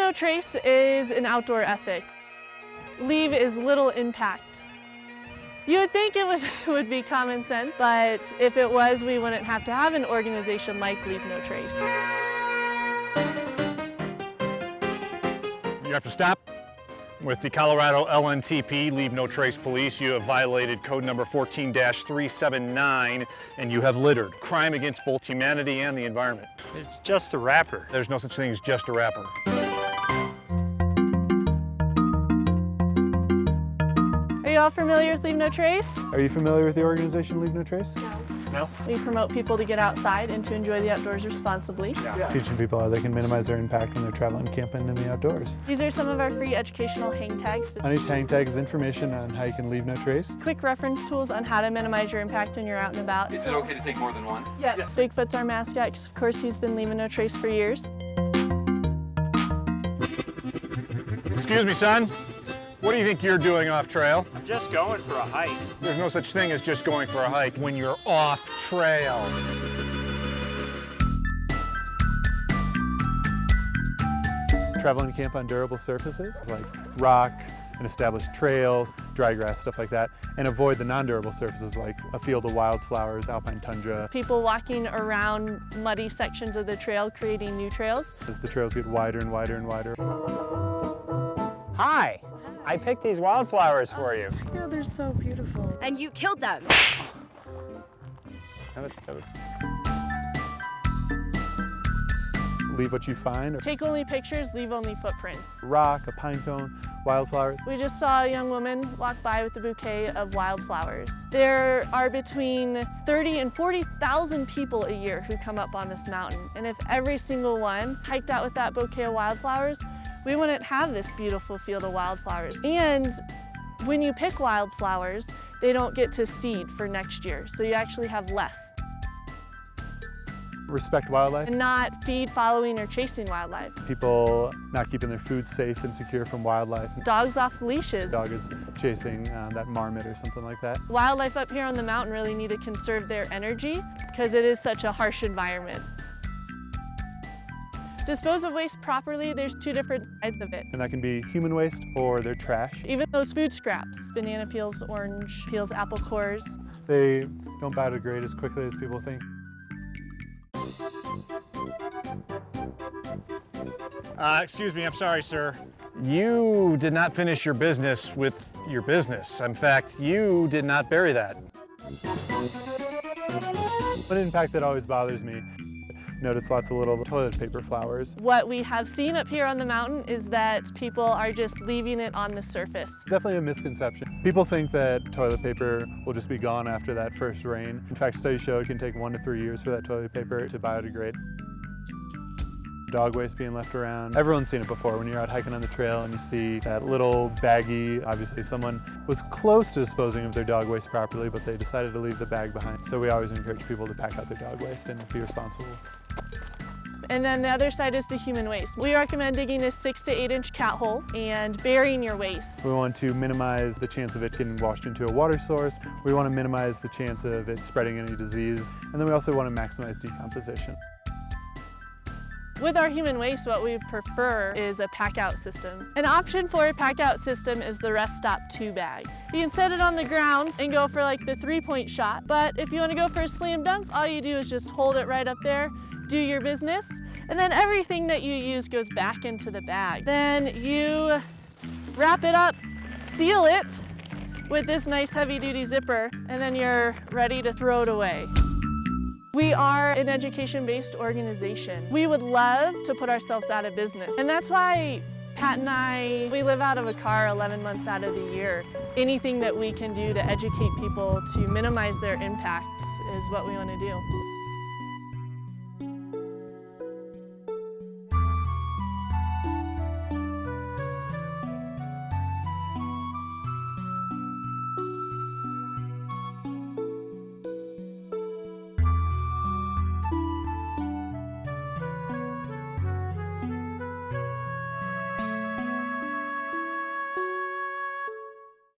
no trace is an outdoor ethic. Leave is little impact. You would think it would be common sense, but if it was, we wouldn't have to have an organization like Leave No Trace. You have to stop. With the Colorado LNTP, Leave No Trace Police, you have violated code number 14-379 and you have littered. Crime against both humanity and the environment. It's just a wrapper. There's no such thing as just a wrapper. Are you all familiar with Leave No Trace? Are you familiar with the organization Leave No Trace? No? We promote people to get outside and to enjoy the outdoors responsibly. Yeah. Teaching people how they can minimize their impact when they're traveling camping in the outdoors. These are some of our free educational hang tags. On each hang tag is information on how you can leave no trace. Quick reference tools on how to minimize your impact when you're out and about. Is it okay to take more than one? Yes. Bigfoot's our mascot because of course he's been leaving no trace for years. Excuse me, son. What do you think you're doing off trail? I'm just going for a hike. There's no such thing as just going for a hike when you're off trail. Traveling camp on durable surfaces like rock and established trails, dry grass, stuff like that, and avoid the non-durable surfaces like a field of wildflowers, alpine tundra. People walking around muddy sections of the trail, creating new trails. As the trails get wider and wider and wider. Hi! I picked these wildflowers for you. Yeah, they're so beautiful. And you killed them. Leave what you find. Take only pictures, leave only footprints. Rock, a pine cone, wildflowers. We just saw a young woman walk by with a bouquet of wildflowers. There are between 30 and 40,000 people a year who come up on this mountain. And if every single one hiked out with that bouquet of wildflowers, we wouldn't have this beautiful field of wildflowers. And when you pick wildflowers, they don't get to seed for next year, so you actually have less. Respect wildlife. And not feed, following, or chasing wildlife. People not keeping their food safe and secure from wildlife. Dogs off leashes. Dog is chasing that marmot or something like that. Wildlife up here on the mountain really need to conserve their energy because it is such a harsh environment. Dispose of waste properly, there's two different sides of it. And that can be human waste or their trash. Even those food scraps, banana peels, orange peels, apple cores. They don't biodegrade as quickly as people think. Excuse me, I'm sorry, sir. You did not finish your business with your business. In fact, you did not bury that. One impact that always bothers me. Notice lots of little toilet paper flowers. What we have seen up here on the mountain is that people are just leaving it on the surface. Definitely a misconception. People think that toilet paper will just be gone after that first rain. In fact, studies show it can take 1 to 3 years for that toilet paper to biodegrade. Dog waste being left around. Everyone's seen it before when you're out hiking on the trail and you see that little baggie. Obviously someone was close to disposing of their dog waste properly, but they decided to leave the bag behind. So we always encourage people to pack out their dog waste and be responsible. And then the other side is the human waste. We recommend digging a 6 to 8 inch cat hole and burying your waste. We want to minimize the chance of it getting washed into a water source. We want to minimize the chance of it spreading any disease. And then we also want to maximize decomposition. With our human waste, what we prefer is a pack-out system. An option for a pack-out system is the Rest Stop 2 bag. You can set it on the ground and go for like the 3-point shot, but if you want to go for a slam dunk, all you do is just hold it right up there, do your business, and then everything that you use goes back into the bag. Then you wrap it up, seal it with this nice heavy-duty zipper, and then you're ready to throw it away. We are an education-based organization. We would love to put ourselves out of business. And that's why Pat and I, we live out of a car 11 months out of the year. Anything that we can do to educate people to minimize their impacts is what we want to do.